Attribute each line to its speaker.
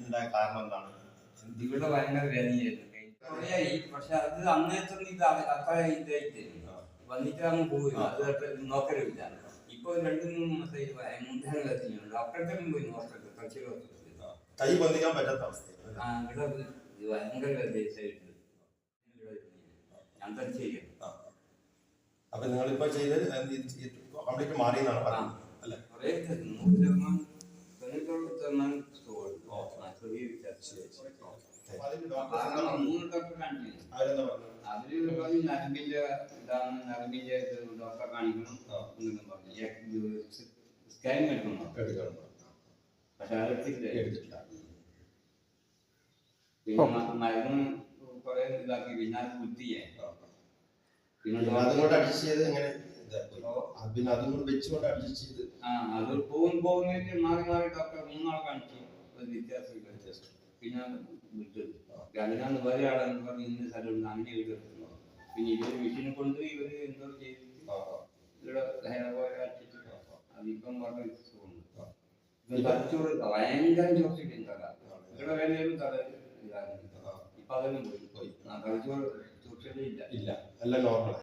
Speaker 1: ഉണ്ടായ കാരണം എന്താണ്?
Speaker 2: ഇവിടെ ഭയങ്കര വേദനയായിരുന്നു. പക്ഷെ അത് അന്നേരത്തൊന്നും ഇത് അത്ര ഇതായിട്ട് വന്നിട്ട് അങ്ങ് പോയില്ല. അത് നോക്കലില്ല. ഇപ്പൊ 2-3 മാസമായി ഭയങ്കര വേദനയുണ്ട്. അപ്പോഴത്തേക്കും പോയി നോക്കരുത്.
Speaker 1: കൈ ബന്ധിക്കാൻ പറ്റാത്ത അവസ്ഥ.
Speaker 2: ഇവിടെ ഭയങ്കര വേദനയായിട്ട് ഞാൻ തന്നെ ചെയ്യും.
Speaker 1: അപ്പൊ നിങ്ങളിപ്പോ ചെയ്ത് കംപ്ലീറ്റ് മാറിയെന്നാണ് പറയുന്നത് അല്ലേ?
Speaker 2: നരമ്പിന്റെ ഇതാണ്, നരമ്പിന്റെ ഡോക്ടറെ കാണിക്കണം സ്കാൻ എടുക്കണം. പക്ഷെ എടുത്തിട്ടില്ല. പിന്നെ മരുന്ന് കുറെ ഇതാക്കി പിന്നെ അത് കുത്തിയേ. പിന്നെ
Speaker 1: അതുകൊണ്ട് അഡ്ജസ്റ്റ് ചെയ്ത് എങ്ങനെ പിന്നെ അതുകൊണ്ട് വെച്ചുകൊണ്ട് അഡ്ജസ്റ്റ് ചെയ്ത്
Speaker 2: അത് പോകുന്നിട്ട് മാറി ഡോക്ടർ 3 നാൾ കാണിച്ചു. വ്യത്യാസം പിന്നെ വിട്ടത്. അതിനാണ് വേറെ ആളെന്ന് പറഞ്ഞ് ഇന്ന സ്ഥലം അങ്ങനെ എഴുതുന്നു. പിന്നെ ഇവര് മെഷീനെ കൊണ്ട് ഇവര് എന്തോ ചെയ്തിട്ട് ഇവിടെ അതിപ്പം പറഞ്ഞ തലച്ചോറ് ഭയങ്കര ചോർച്ചിട്ട് തല ഇവിടെ വേലയിലും തല ഇതാണ്. ഇപ്പൊ അതെല്ലാം പോയി തലച്ചോറ് ചോർച്ചയില്ല.
Speaker 1: എല്ലാം നോർമൽ.